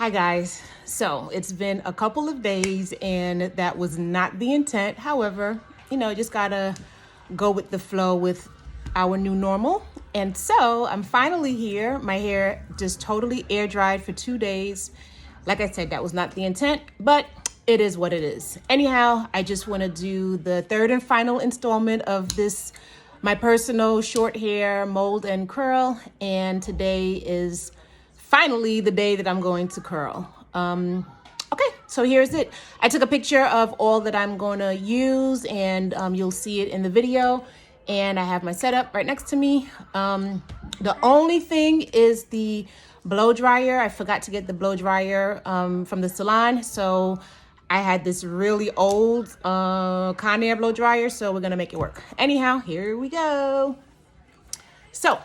Hi guys. So it's been a couple of days and that was not the intent. However, just gotta go with the flow with our new normal. And so I'm finally here. My hair just totally air dried for 2 days. Like I said, that was not the intent, but it is what it is. Anyhow, I just want to do the third and final installment of this, my personal short hair mold and curl. And today is finally the day that I'm going to curl. Okay, so here's it. I took a picture of all that I'm going to use, and you'll see it in the video. And I have my setup right next to me. The only thing is the blow dryer. I forgot to get the blow dryer from the salon, so I had this really old Conair blow dryer, so we're gonna make it work. Anyhow, here we go. So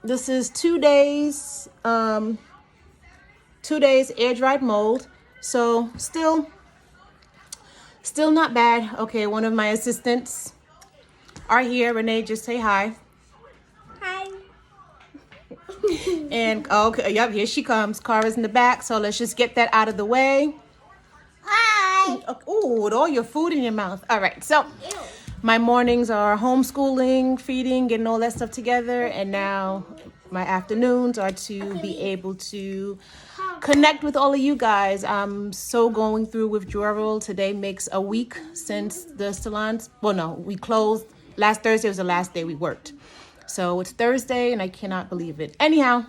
this is 2 days. 2 days air dried mold. So still not bad. Okay, one of my assistants are here. Renee, just say hi. Hi. And okay, yep, here she comes. Cara's in the back, so let's just get that out of the way. Hi. Oh, with all your food in your mouth. All right, so my mornings are homeschooling, feeding, getting all that stuff together, and now my afternoons are to be able to connect with all of you guys. I'm so going through withdrawal. Today makes a week since the salons. Well, no, we closed. Last Thursday was the last day we worked. So it's Thursday and I cannot believe it. Anyhow,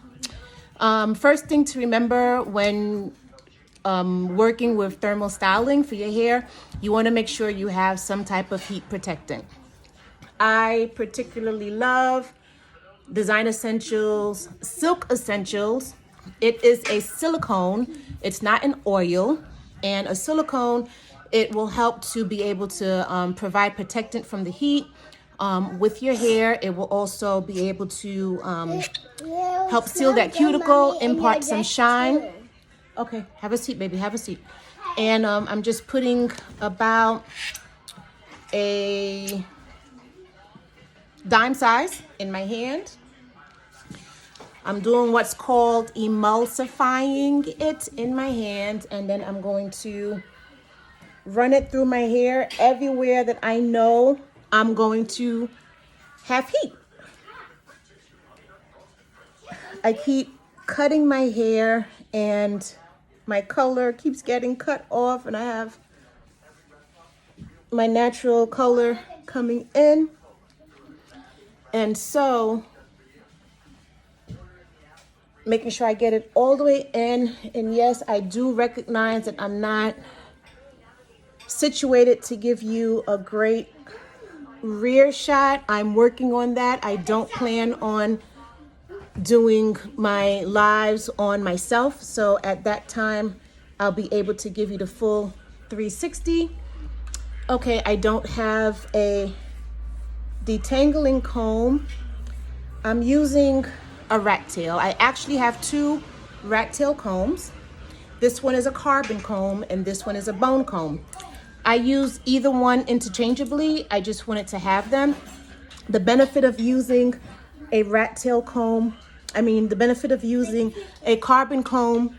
first thing to remember when working with thermal styling for your hair, you want to make sure you have some type of heat protectant. I particularly love Design Essentials Silk Essentials. It is a silicone. It's not an oil. And a silicone, it will help to be able to provide protectant from the heat with your hair. It will also be able to help seal that cuticle, impart some shine. Okay, have a seat, baby, have a seat. And I'm just putting about a dime size in my hand. I'm doing what's called emulsifying it in my hand, and then I'm going to run it through my hair everywhere that I know I'm going to have heat. I keep cutting my hair and my color keeps getting cut off, and I have my natural color coming in. And so making sure I get it all the way in. And yes, I do recognize that I'm not situated to give you a great rear shot. I'm working on that. I don't plan on doing my lives on myself. So at that time, I'll be able to give you the full 360. Okay, I don't have a detangling comb. I'm using a rat tail. I actually have 2 rat tail combs. This one is a carbon comb and this one is a bone comb. I use either one interchangeably. I just wanted to have them. The benefit of using a rat tail comb, the benefit of using a carbon comb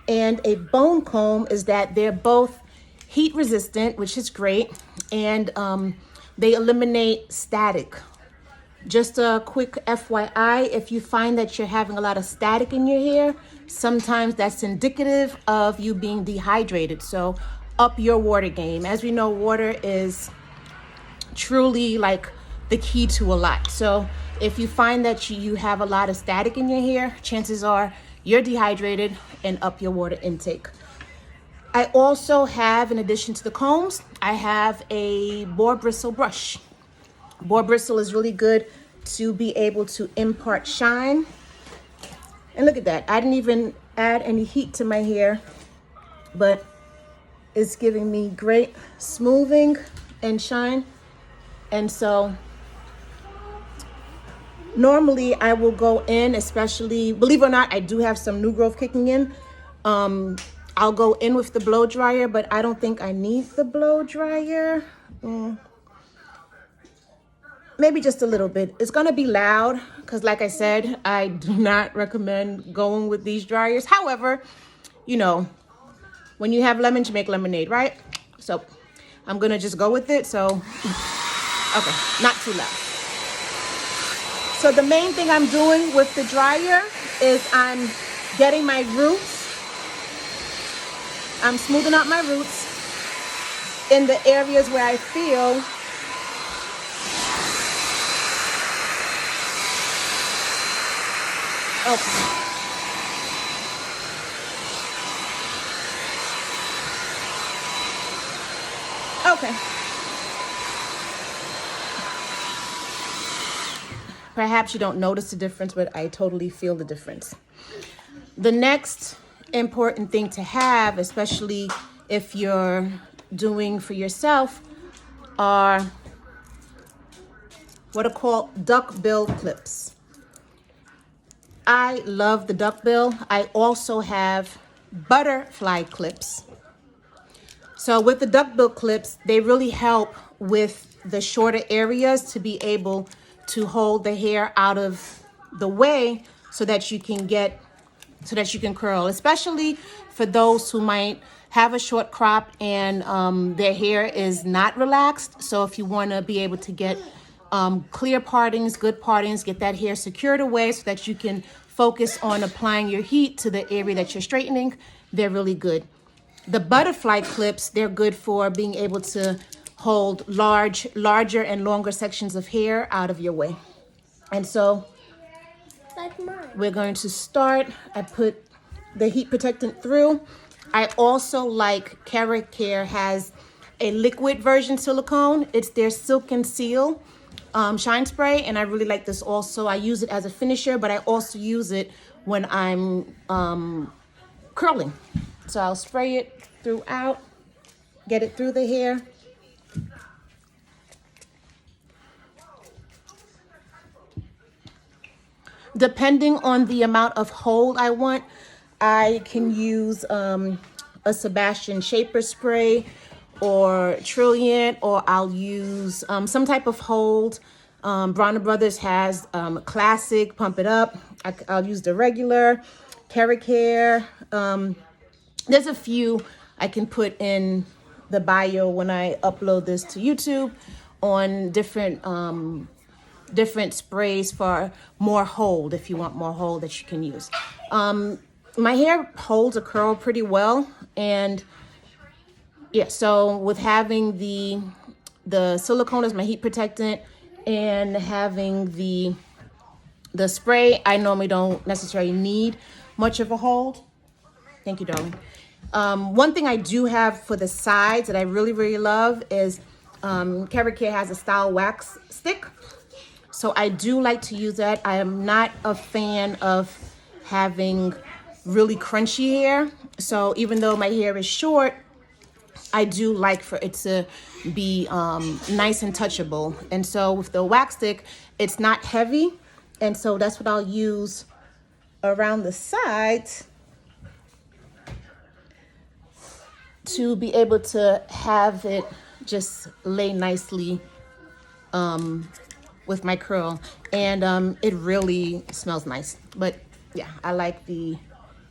and a bone comb is that they're both heat resistant, which is great, and they eliminate static. Just a quick FYI, if you find that you're having a lot of static in your hair, sometimes that's indicative of you being dehydrated. So up your water game. As we know, water is truly like the key to a lot. So if you find that you have a lot of static in your hair, chances are you're dehydrated, and up your water intake. I also have, in addition to the combs, I have a boar bristle brush. Boar bristle is really good to be able to impart shine. And look at that. I didn't even add any heat to my hair, but it's giving me great smoothing and shine. And so normally I will go in, especially, believe it or not, I do have some new growth kicking in. I'll go in with the blow dryer, but I don't think I need the blow dryer. Maybe just a little bit. It's gonna be loud because like I said, I do not recommend going with these dryers. However, you know, when you have lemons, you make lemonade, right? So I'm gonna just go with it. So, okay, not too loud. So the main thing I'm doing with the dryer is I'm getting my roots. I'm smoothing out my roots in the areas where I feel okay. Okay. Perhaps you don't notice the difference, but I totally feel the difference. The next important thing to have, especially if you're doing for yourself, are what are called duckbill clips. I love the duckbill. I also have butterfly clips. So with the duckbill clips, they really help with the shorter areas to be able to hold the hair out of the way so that you can curl, especially for those who might have a short crop and their hair is not relaxed. So if you want to be able to get clear partings, good partings, get that hair secured away so that you can focus on applying your heat to the area that you're straightening, they're really good. The butterfly clips, they're good for being able to hold larger and longer sections of hair out of your way. And so Like mine. we're going to start. I put the heat protectant through. I also like Cara Care has a liquid version silicone. It's their Silk and Seal shine spray, and I really like this also. I use it as a finisher, but I also use it when I'm curling. So I'll spray it throughout, get it through the hair. Depending on the amount of hold I want, I can use a Sebastian Shaper spray or Trilliant, or I'll use some type of hold. Bronner Brothers has Classic, Pump It Up. I'll use the regular, Cara Care. There's a few I can put in the bio when I upload this to YouTube on different sprays for more hold, if you want more hold that you can use. My hair holds a curl pretty well, and yeah, so with having the silicone as my heat protectant and having the spray, I normally don't necessarily need much of a hold. Thank you, darling. One thing I do have for the sides that I really love is Cara Care has a style wax stick. So I do like to use that. I am not a fan of having really crunchy hair. So even though my hair is short, I do like for it to be nice and touchable. And so with the wax stick, it's not heavy. And so that's what I'll use around the sides to be able to have it just lay nicely with my curl. And it really smells nice. But yeah, I like the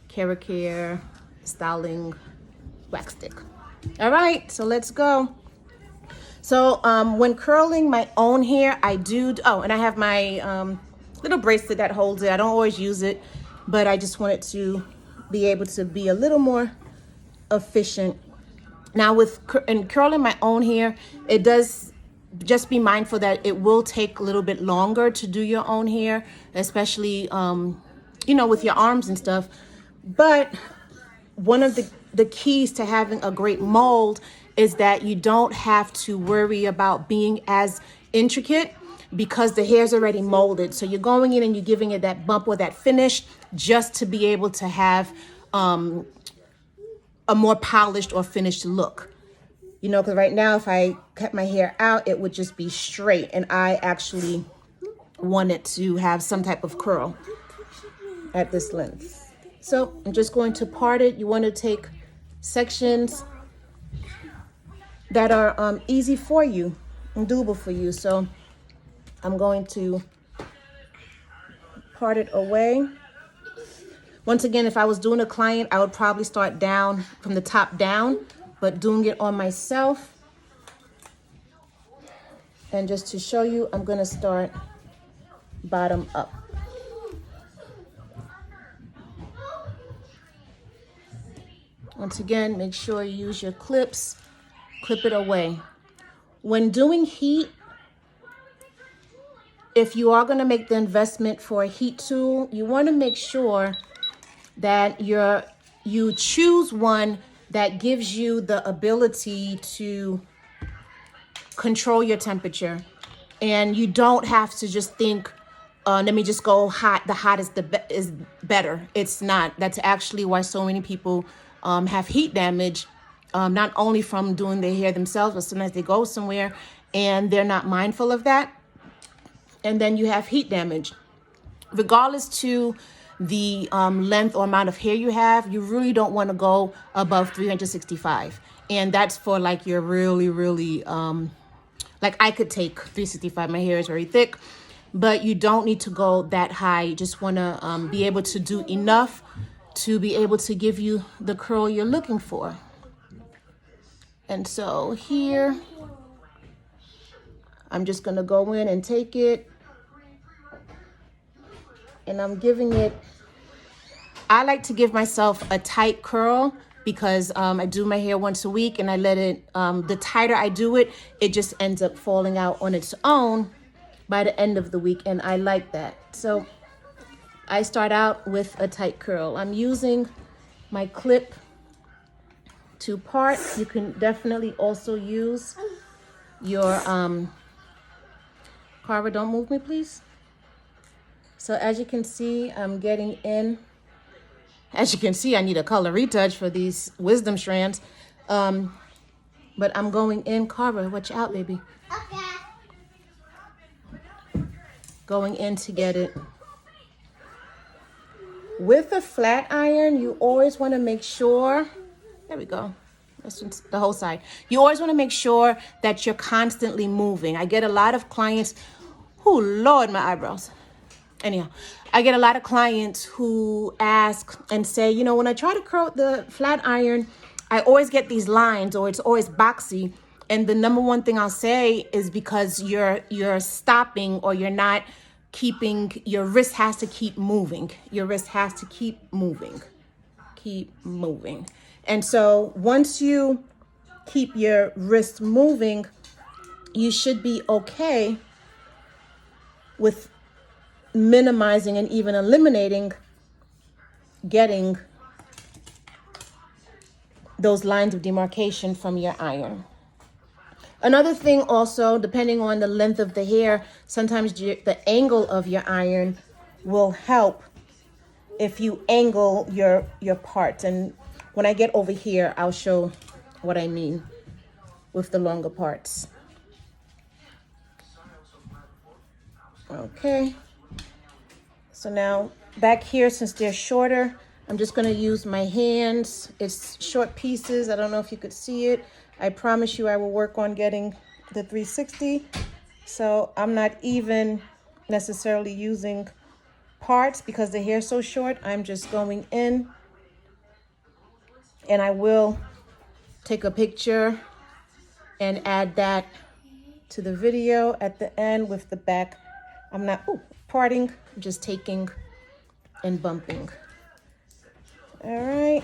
Cara Care styling wax stick. All right, so let's go. So when curling my own hair, I do, oh, and I have my little bracelet that holds it. I don't always use it, but I just wanted to be able to be a little more efficient. Now in curling my own hair, it does, just be mindful that it will take a little bit longer to do your own hair, especially, you know, with your arms and stuff. But one of the keys to having a great mold is that you don't have to worry about being as intricate because the hair's already molded. So you're going in and you're giving it that bump or that finish just to be able to have a more polished or finished look. You know, because right now if I cut my hair out, it would just be straight, and I actually wanted to have some type of curl at this length. So I'm just going to part it. You want to take sections that are easy for you and doable for you. So I'm going to part it away. Once again, if I was doing a client, I would probably start down from the top down, but doing it on myself. And just to show you, I'm gonna start bottom up. Once again, make sure you use your clips, clip it away. When doing heat, if you are gonna make the investment for a heat tool, you wanna make sure that you choose one that gives you the ability to control your temperature. And you don't have to just think, let me just go hot. The hot is is better. It's not. That's actually why so many people have heat damage, not only from doing their hair themselves, but sometimes they go somewhere and they're not mindful of that. And then you have heat damage. Regardless to the length or amount of hair you have, you really don't want to go above 365. And that's for like your really, really, like I could take 365. My hair is very thick, but you don't need to go that high. You just want to be able to do enough to be able to give you the curl you're looking for. And so here, I'm just going to go in and take it. And I'm giving it, I like to give myself a tight curl because I do my hair once a week and I let it, the tighter I do it, it just ends up falling out on its own by the end of the week. And I like that. So I start out with a tight curl. I'm using my clip to part. You can definitely also use your, Carver, don't move me, please. So as you can see, I'm getting in. As you can see, I need a color retouch for these wisdom strands. But I'm going in. Carver, watch out, baby. Okay. Going in to get it. With a flat iron, you always want to make sure, there we go. This one's the whole side. You always want to make sure that you're constantly moving. I get a lot of clients, oh Lord, my eyebrows. Anyhow, I get a lot of clients who ask and say, you know, when I try to curl the flat iron, I always get these lines or it's always boxy. And the number one thing I'll say is because you're stopping or you're not keeping, your wrist has to keep moving. Your wrist has to keep moving. Keep moving. And so once you keep your wrist moving, you should be okay with minimizing and even eliminating getting those lines of demarcation from your iron. Another thing also, depending on the length of the hair, sometimes the angle of your iron will help if you angle your parts. And when I get over here, I'll show what I mean with the longer parts. Okay. So now back here, since they're shorter, I'm just going to use my hands. It's short pieces. I don't know if you could see it. I promise you I will work on getting the 360. So I'm not even necessarily using parts because the hair is so short. I'm just going in and I will take a picture and add that to the video at the end with the back. I'm not parting, I'm just taking and bumping. All right.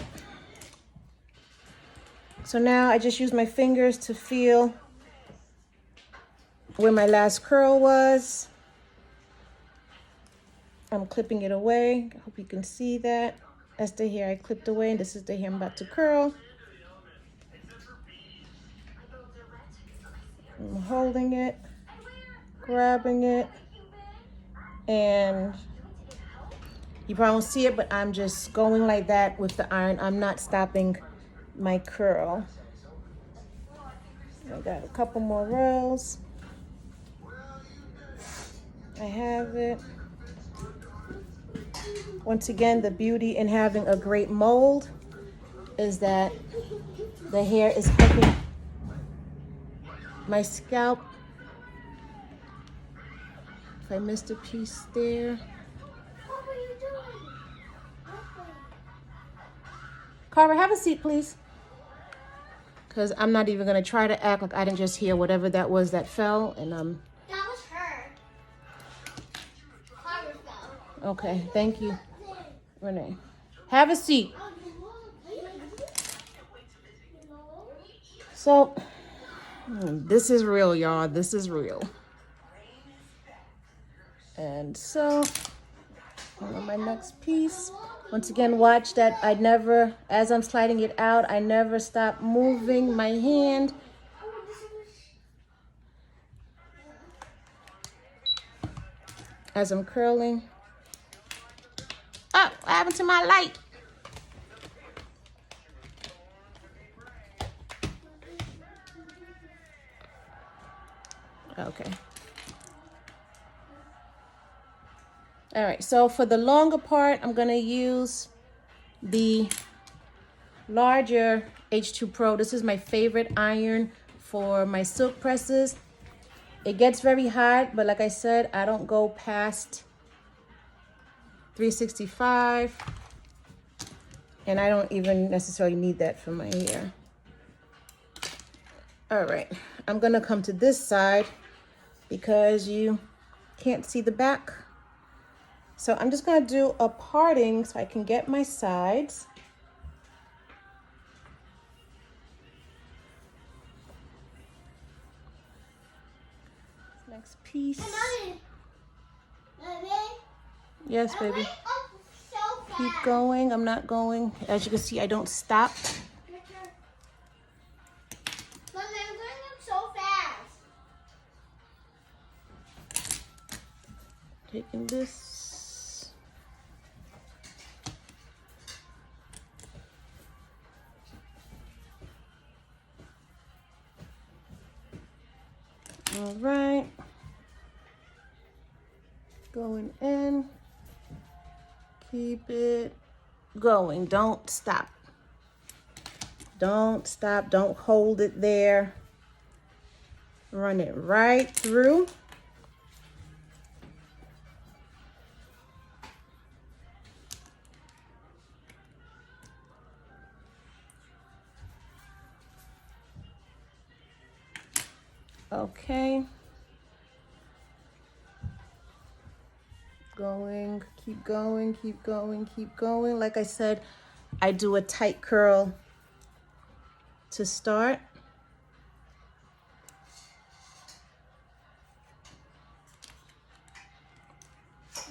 So now I just use my fingers to feel where my last curl was. I'm clipping it away. I hope you can see that. That's the hair I clipped away, and this is the hair I'm about to curl. I'm holding it, grabbing it, and you probably won't see it, but I'm just going like that with the iron. I'm not stopping my curl. I got a couple more rows. I have it. Once again, the beauty in having a great mold is that the hair is helping my scalp. If I missed a piece there. What were you doing? Carver, have a seat, please. Because I'm not even going to try to act like I didn't just hear whatever that was that fell. And That was her. Carver fell. Okay, thank you, Renee. Have a seat. So, this is real, y'all. This is real. And so, on my next piece. Once again, watch that I never, as I'm sliding it out, I never stop moving my hand. As I'm curling. Oh, what happened to my light? Okay. All right, so for the longer part, I'm gonna use the larger H2 Pro. This is my favorite iron for my silk presses. It gets very hot, but like I said, I don't go past 365. And I don't even necessarily need that for my hair. All right, I'm gonna come to this side because you can't see the back. So I'm just gonna do a parting so I can get my sides. Next piece. Yes, baby. Keep going. I'm not going. As you can see, I don't stop. Mommy, I'm going up so fast. Taking this. All right. Going in. Keep it going. Don't stop. Don't stop. Don't hold it there. Run it right through. Okay. Going, keep going, keep going, keep going. Like I said, I do a tight curl to start.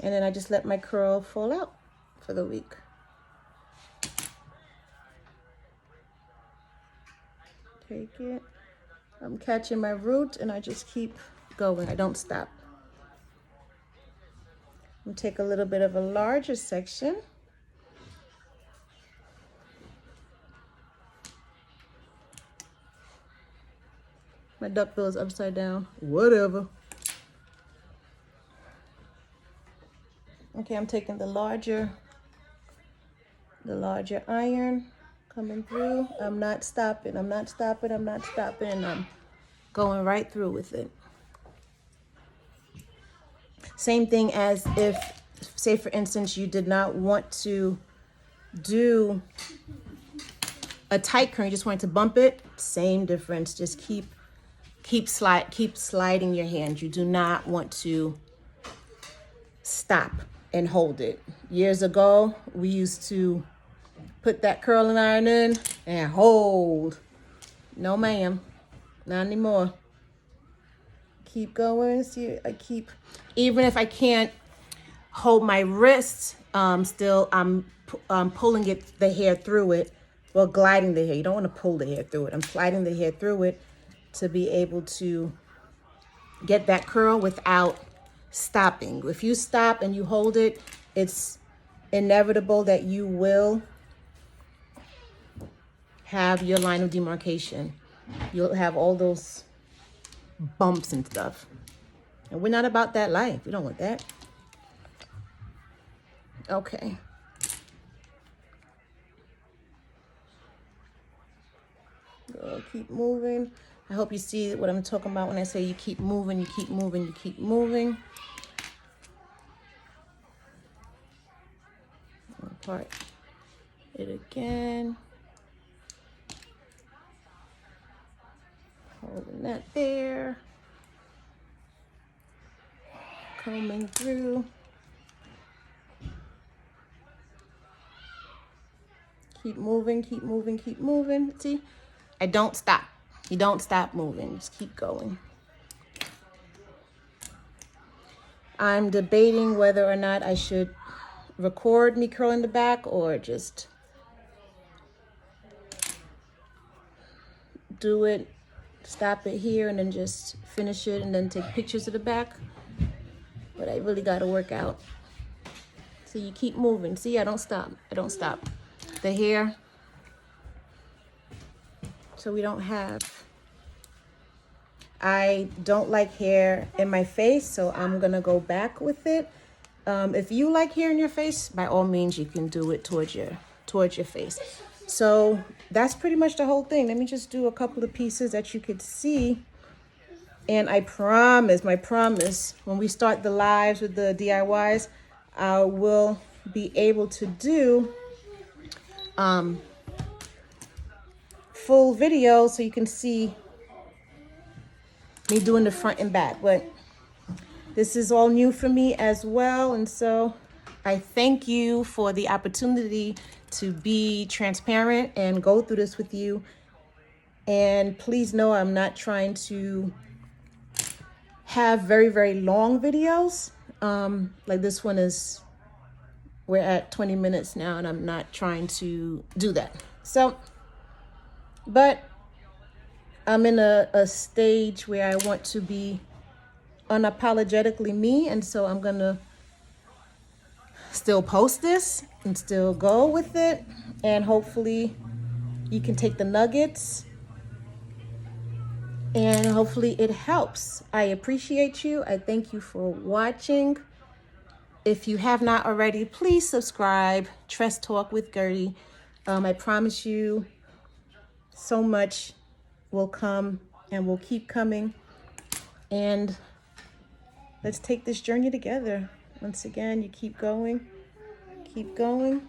And then I just let my curl fall out for the week. Take it. I'm catching my root and I just keep going. I don't stop. I'm gonna take a little bit of a larger section. My duckbill is upside down. Whatever. Okay, I'm taking the larger iron coming through. I'm not stopping. I'm not stopping. I'm not stopping. And I'm going right through with it. Same thing as if, say for instance, you did not want to do a tight curl, you just wanted to bump it. Same difference. Just keep sliding your hand. You do not want to stop and hold it. Years ago, we used to put that curling iron in and hold. No, ma'am, not anymore. Keep going. See, I keep, even if I can't hold my wrist, still I'm pulling the hair through it. Well, gliding the hair. You don't want to pull the hair through it. I'm sliding the hair through it to be able to get that curl without stopping. If you stop and you hold it, it's inevitable that you will have your line of demarcation. You'll have all those bumps and stuff. And we're not about that life. We don't want that. Okay. Go, keep moving. I hope you see what I'm talking about when I say you keep moving, you keep moving, you keep moving. Part it again. Holding that there. Combing through. Keep moving, keep moving, keep moving. See, I don't stop. You don't stop moving, just keep going. I'm debating whether or not I should record me curling the back or just do it, stop it here and then just finish it and then take pictures of the back. But I really got to work out. So you keep moving. See, I don't stop. I don't stop. The hair, so we don't have, I don't like hair in my face, so I'm gonna go back with it. If you like hair in your face, by all means, you can do it towards your face. So that's pretty much the whole thing. Let me just do a couple of pieces that you could see. And I promise, my promise, when we start the lives with the DIYs, I will be able to do full video so you can see me doing the front and back. But this is all new for me as well, and so I thank you for the opportunity to be transparent and go through this with you. And please know I'm not trying to have very, very long videos. Like this one is, we're at 20 minutes now, and I'm not trying to do that. So, but I'm in a stage where I want to be unapologetically me, and so I'm gonna still post this and still go with it, and hopefully you can take the nuggets and hopefully it helps. I appreciate you. I thank you for watching. If you have not already, please subscribe. TressTalk with Gerdie. I promise you so much will come and will keep coming, and let's take this journey together. Once again, you keep going, keep going.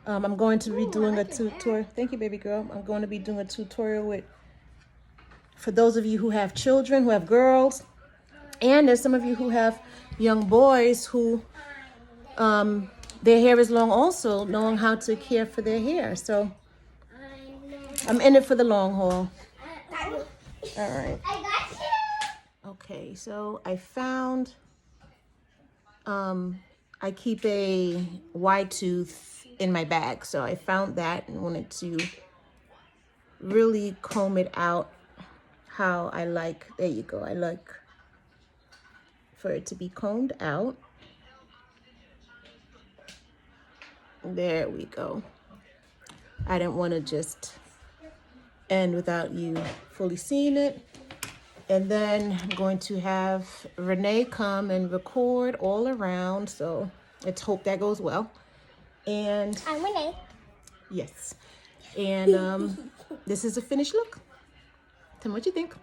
I'm going to be doing a tutorial. Thank you, baby girl. I'm going to be doing a tutorial for those of you who have children, who have girls, and there's some of you who have young boys who their hair is long also, knowing how to care for their hair. So I'm in it for the long haul. All right. I got you. Okay, so I found, I keep a wide tooth in my bag. So I found that and wanted to really comb it out how I like. There you go. I like for it to be combed out. There we go. I didn't want to just end without you fully seeing it. And then I'm going to have Renee come and record all around. So let's hope that goes well. And I'm Renee. yes. And this is a finished look. Tell me what you think.